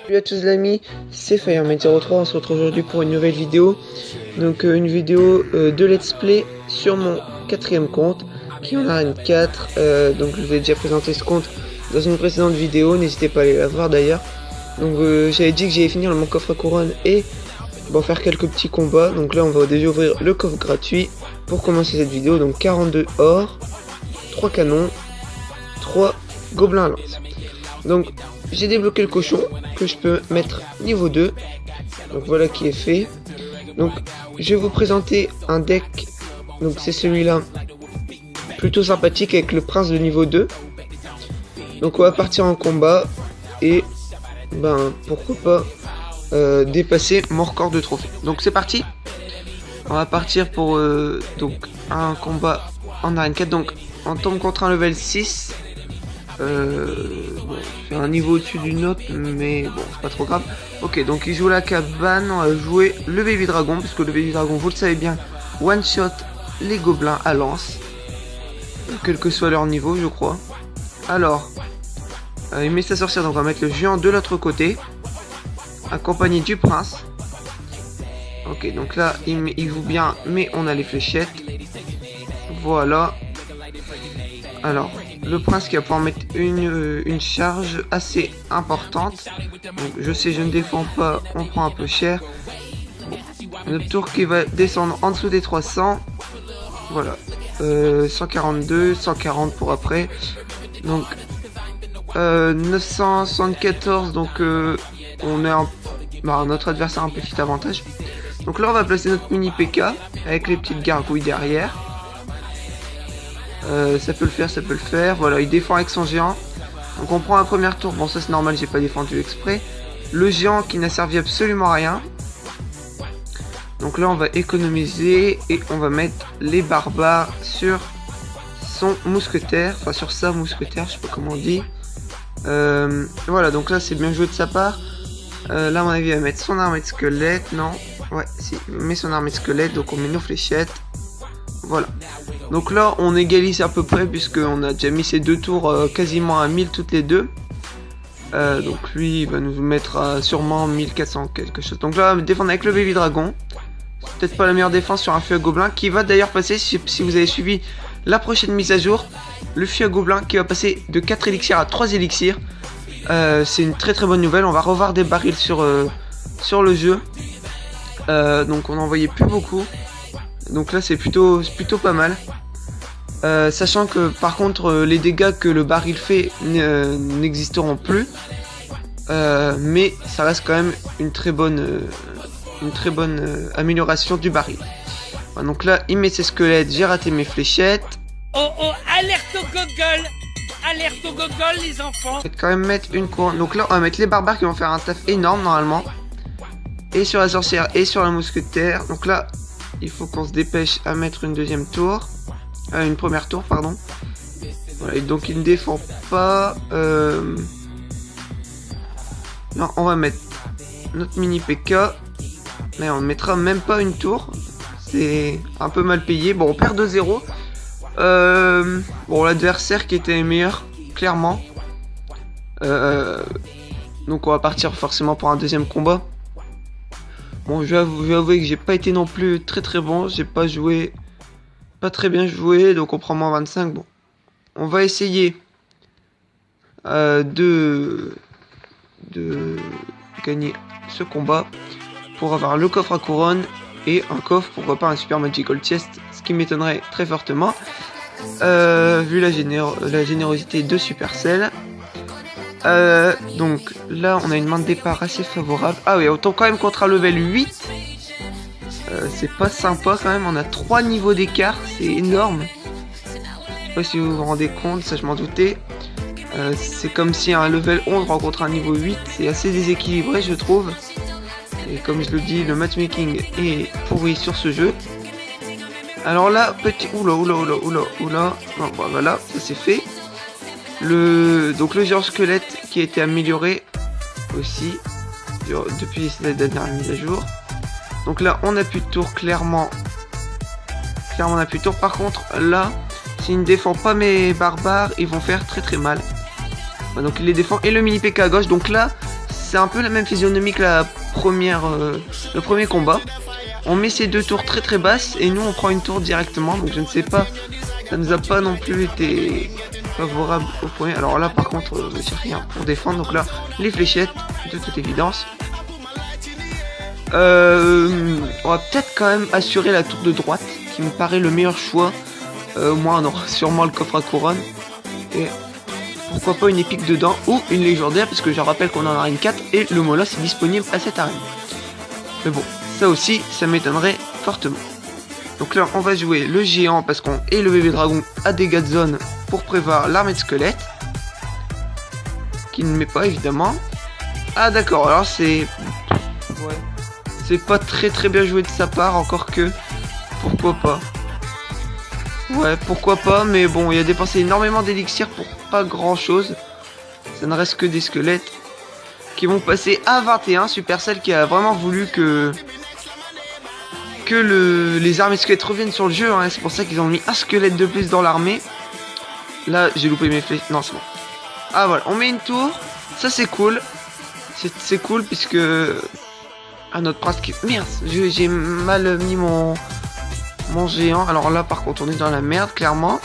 Salut à tous les amis, c'est Fireman03, on se retrouve aujourd'hui pour une nouvelle vidéo. Donc une vidéo de let's play sur mon 4e compte qui en a une 4. Donc je vous ai déjà présenté ce compte dans une précédente vidéo, n'hésitez pas à aller la voir d'ailleurs. Donc j'avais dit que j'allais finir mon coffre à couronne et faire quelques petits combats. Donc là on va déjà ouvrir le coffre gratuit pour commencer cette vidéo. Donc 42 or, 3 canons, 3 gobelins à lance. Donc j'ai débloqué le cochon que je peux mettre niveau 2. Donc voilà qui est fait. Donc je vais vous présenter un deck. Donc c'est celui-là, plutôt sympathique, avec le prince de niveau 2. Donc on va partir en combat et pourquoi pas dépasser mon record de trophée. Donc c'est parti. On va partir pour donc un combat en arène 4. Donc on tombe contre un level 6. C'est un niveau au-dessus d'une autre, mais bon, c'est pas trop grave. Ok, donc il joue la cabane, on va jouer le baby dragon, puisque le baby dragon, vous le savez bien, one shot les gobelins à lance, quel que soit leur niveau, je crois. Alors, il met sa sorcière, donc on va mettre le géant de l'autre côté, accompagné du prince. Ok, donc là, il joue bien, mais on a les fléchettes. Voilà. Alors, le prince qui va pouvoir mettre une charge assez importante. Donc, je sais, je ne défends pas, on prend un peu cher. Bon. Notre tour qui va descendre en dessous des 300. Voilà. 142, 140 pour après. Donc, 974. Donc, on est notre adversaire a un petit avantage. Donc là, on va placer notre mini PK avec les petites gargouilles derrière. Ça peut le faire, ça peut le faire. Voilà, il défend avec son géant. Donc on prend un premier tour. Bon, ça c'est normal, j'ai pas défendu exprès. Le géant qui n'a servi absolument à rien. Donc là on va économiser et on va mettre les barbares sur son mousquetaire. Enfin sur sa mousquetaire, je sais pas comment on dit. Voilà, donc là c'est bien joué de sa part. Là à mon avis il va mettre son armée de squelette. Non, ouais, si, il met son armée de squelette. Donc on met nos fléchettes. Voilà. Donc là on égalise à peu près, puisqu'on a déjà mis ces deux tours quasiment à 1000 toutes les deux. Donc lui il va nous mettre sûrement 1400 quelque chose. Donc là on va défendre avec le baby dragon. Peut-être pas la meilleure défense sur un feu à gobelin, qui va d'ailleurs passer, si vous avez suivi la prochaine mise à jour, le feu à gobelin qui va passer de 4 élixirs à 3 élixirs. C'est une très très bonne nouvelle. On va revoir des barils sur le jeu. Donc on n'en voyait plus beaucoup. Donc là c'est plutôt pas mal. Sachant que par contre les dégâts que le baril fait n'existeront plus. Mais ça reste quand même une très bonne amélioration du baril. Voilà, donc là il met ses squelettes, j'ai raté mes fléchettes. Oh oh, alerte au gogol! Alerte au gogol les enfants! Je vais quand même mettre une couronne. Donc là on va mettre les barbares qui vont faire un taf énorme normalement. Et sur la sorcière et sur la mousquetaire. Donc là il faut qu'on se dépêche à mettre une deuxième tour. Une première tour, pardon. Voilà, et donc il ne défend pas. Non, on va mettre notre mini PK. Mais on ne mettra même pas une tour. C'est un peu mal payé. Bon, on perd 2-0. Bon, l'adversaire qui était meilleur, clairement. Donc on va partir forcément pour un deuxième combat. Bon, je vais avouer que j'ai pas été non plus très très bon. J'ai pas joué, pas très bien joué, donc on prend moins 25. Bon, on va essayer de gagner ce combat pour avoir le coffre à couronne et un coffre, pourquoi pas un super magical chest, ce qui m'étonnerait très fortement vu la générosité de Supercell. Donc là on a une main de départ assez favorable. Ah oui, on tombe quand même contre un level 8. C'est pas sympa quand même, on a 3 niveaux d'écart, c'est énorme. Je sais pas si vous vous rendez compte, ça je m'en doutais. C'est comme si un level 11 rencontre un niveau 8, c'est assez déséquilibré je trouve. Et comme je le dis, le matchmaking est pourri sur ce jeu. Alors là, petit... Oula. Non, bon, voilà, ça c'est fait. Donc le géant squelette qui a été amélioré aussi depuis la dernière mise à jour. Donc là on a plus de tour, clairement on a plus de tour. Par contre là, s'il ne défend pas mes barbares, ils vont faire très très mal. Donc il les défend et le mini PK à gauche. Donc là c'est un peu la même physionomie que le premier combat. On met ces deux tours très très basses et nous on prend une tour directement. Donc je ne sais pas, ça nous a pas non plus été favorable au premier. Alors là par contre j'ai rien pour défendre. Donc là les fléchettes de toute évidence. On va peut-être quand même assurer la tour de droite qui me paraît le meilleur choix. Au moins on aura sûrement le coffre à couronne. Et pourquoi pas une épique dedans ou une légendaire, parce que je rappelle qu'on en a une 4 et le Molos est disponible à cette arène. Mais bon, ça aussi, ça m'étonnerait fortement. Donc là, on va jouer le géant parce qu'on et le bébé dragon à dégâts de zone pour prévoir l'armée de squelettes. Qui ne met pas évidemment. Ah d'accord, alors c'est... Ouais. C'est pas très très bien joué de sa part, encore que... Pourquoi pas. Ouais, pourquoi pas, mais bon, il a dépensé énormément d'élixir pour pas grand chose. Ça ne reste que des squelettes qui vont passer à 21. Supercell qui a vraiment voulu que les armées squelettes reviennent sur le jeu, hein. C'est pour ça qu'ils ont mis un squelette de plus dans l'armée. Là, j'ai loupé mes flèches. Non, c'est bon. Ah voilà, on met une tour. Ça, c'est cool. C'est cool puisque... Ah, notre prince qui... Merde, j'ai mal mis mon géant. Alors là par contre on est dans la merde clairement.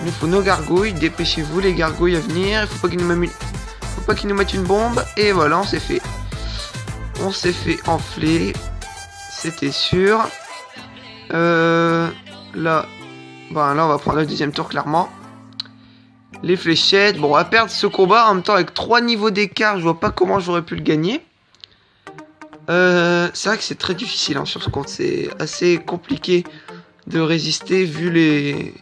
Il nous faut nos gargouilles. Dépêchez-vous les gargouilles à venir. Il faut pas qu'ils nous mettent une bombe. Et voilà, on s'est fait enfler. C'était sûr. Là on va prendre le deuxième tour clairement. Les fléchettes. Bon, on va perdre ce combat en même temps avec 3 niveaux d'écart. Je vois pas comment j'aurais pu le gagner. C'est vrai que c'est très difficile hein, sur ce compte, c'est assez compliqué de résister vu les...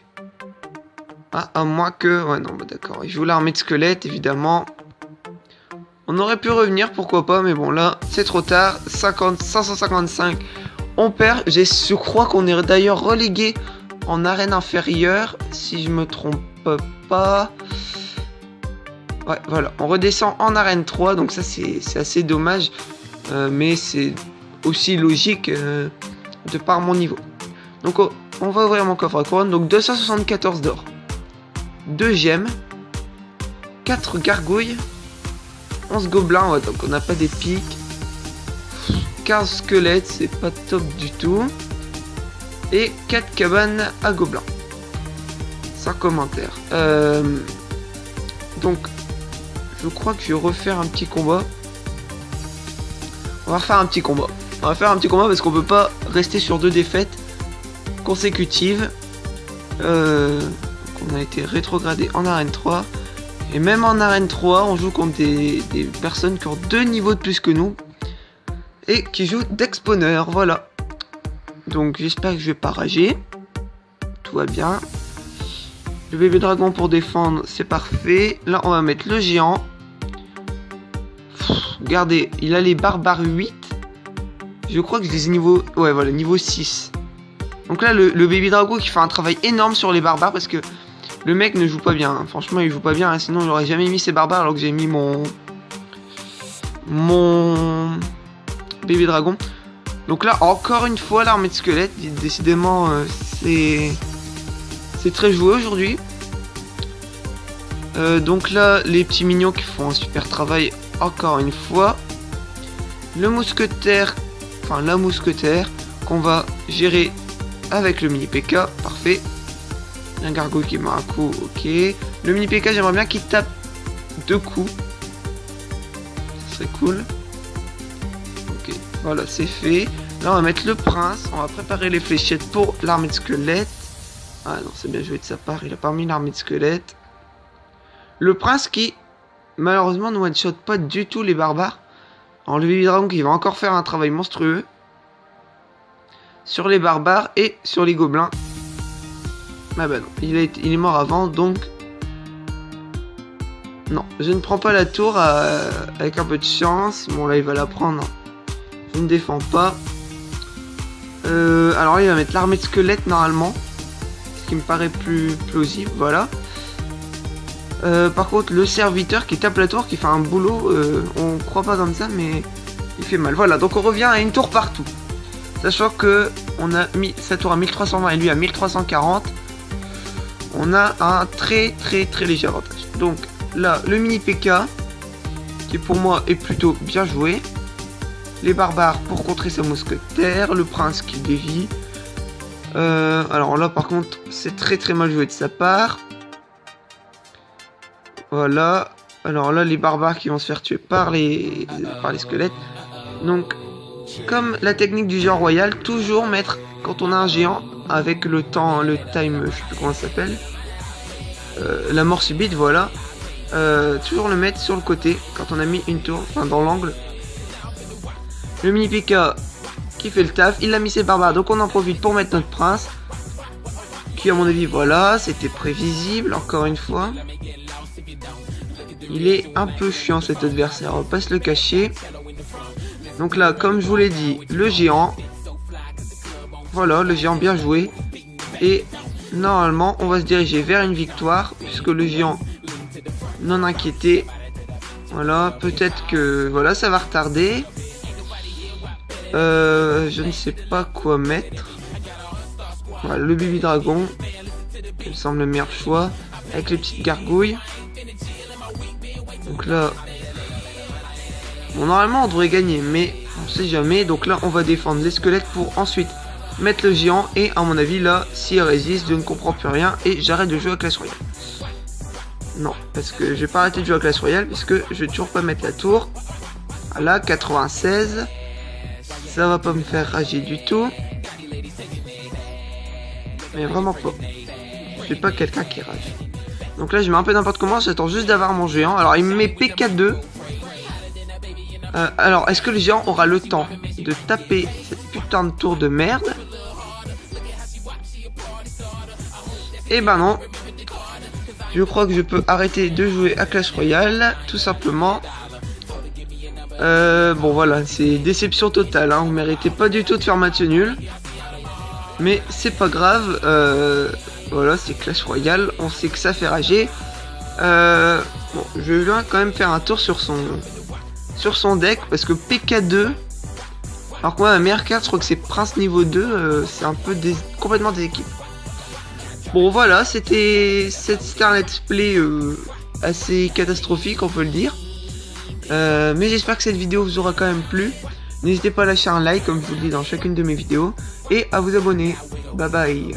Ah, à moins que... Ouais non, bah d'accord, il joue l'armée de squelettes évidemment. On aurait pu revenir, pourquoi pas, mais bon là, c'est trop tard. 555, on perd. Je crois qu'on est d'ailleurs relégué en arène inférieure, si je me trompe pas. Ouais, voilà, on redescend en arène 3, donc ça c'est assez dommage. Mais c'est aussi logique de par mon niveau. Donc on va ouvrir mon coffre à couronne. Donc 274 d'or, 2 gemmes, 4 gargouilles, 11 gobelins, ouais, donc on n'a pas d'épique, 15 squelettes, c'est pas top du tout, et 4 cabanes à gobelins. Sans commentaire. Donc je crois que je vais refaire un petit combat. On va faire un petit combat. On va faire un petit combat parce qu'on peut pas rester sur 2 défaites consécutives. On a été rétrogradé en arène 3. Et même en arène 3, on joue contre des personnes qui ont 2 niveaux de plus que nous. Et qui jouent d'exponneur, voilà. Donc j'espère que je vais pas rager. Tout va bien. Le bébé dragon pour défendre, c'est parfait. Là, on va mettre le géant. Regardez, il a les barbares 8. Je crois que je les ai niveau... Ouais, voilà, niveau 6. Donc là, le baby dragon qui fait un travail énorme sur les barbares parce que le mec ne joue pas bien. Hein. Franchement, il joue pas bien. Hein. Sinon, j'aurais jamais mis ses barbares alors que j'ai mis mon baby dragon. Donc là, encore une fois, l'armée de squelettes. Décidément, c'est très joué aujourd'hui. Donc là, les petits mignons qui font un super travail. Encore une fois, le mousquetaire, enfin la mousquetaire qu'on va gérer avec le mini PK, parfait. Un gargouille qui met un coup, ok. Le mini PK, j'aimerais bien qu'il tape 2 coups, ce serait cool. Ok, voilà, c'est fait. Là, on va mettre le prince, on va préparer les fléchettes pour l'armée de squelettes. Ah non, c'est bien joué de sa part, il a pas mis l'armée de squelettes. Le prince qui... malheureusement ne one-shot pas du tout les barbares. Alors le baby dragon qui va encore faire un travail monstrueux sur les barbares et sur les gobelins. Ah bah non, il est mort avant, donc non, je ne prends pas la tour avec un peu de chance. Bon là il va la prendre, je ne défends pas. Alors il va mettre l'armée de squelettes normalement, ce qui me paraît plus plausible, voilà. Par contre le serviteur qui tape la tour, qui fait un boulot, on croit pas comme ça mais il fait mal. Voilà, donc on revient à une tour partout. Sachant que on a mis sa tour à 1320 et lui à 1340. On a un très léger avantage. Donc là le mini PK qui pour moi est plutôt bien joué. Les barbares pour contrer sa mousquetaire, le prince qui dévie. Alors là par contre c'est très mal joué de sa part. Voilà. Alors là les barbares qui vont se faire tuer par les squelettes. Donc comme la technique du géant royal, toujours mettre quand on a un géant avec le temps, le time, je sais plus comment ça s'appelle, la mort subite, voilà. Toujours le mettre sur le côté quand on a mis une tour, enfin dans l'angle. Le mini P.K. qui fait le taf, il a mis ses barbares, donc on en profite pour mettre notre prince. Qui à mon avis, voilà, c'était prévisible, encore une fois. Il est un peu chiant cet adversaire, on va pas se le cacher. Donc là, comme je vous l'ai dit, le géant. Voilà, le géant bien joué. Et normalement, on va se diriger vers une victoire, puisque le géant non inquiété. Voilà, peut-être que voilà, ça va retarder. Je ne sais pas quoi mettre. Voilà, le baby dragon, qui me semble le meilleur choix, avec les petites gargouilles. Donc là, bon, normalement on devrait gagner, mais on sait jamais. Donc là, on va défendre les squelettes pour ensuite mettre le géant. Et à mon avis, là, s'il résiste, je ne comprends plus rien et j'arrête de jouer à Clash Royale. Non, parce que je vais pas arrêter de jouer à Clash Royale puisque je vais toujours pas mettre la tour. Voilà, 96. Ça va pas me faire rager du tout. Mais vraiment pas. Je suis pas quelqu'un qui rage. Donc là je mets un peu n'importe comment, j'attends juste d'avoir mon géant. Alors il me met PK2. Alors est-ce que le géant aura le temps de taper cette putain de tour de merde? Eh ben non. Je crois que je peux arrêter de jouer à Clash Royale, tout simplement. Bon voilà, c'est déception totale, hein. Vous méritez pas du tout de faire match nul. Mais c'est pas grave, voilà, c'est Clash Royale, on sait que ça fait rager. Bon, je vais quand même faire un tour sur son deck, parce que PK2, alors que moi ma meilleure carte, je crois que c'est Prince niveau 2, c'est un peu complètement des équipes. Bon voilà, c'était un let's play assez catastrophique, on peut le dire. Mais j'espère que cette vidéo vous aura quand même plu. N'hésitez pas à lâcher un like comme je vous le dis dans chacune de mes vidéos et à vous abonner. Bye bye.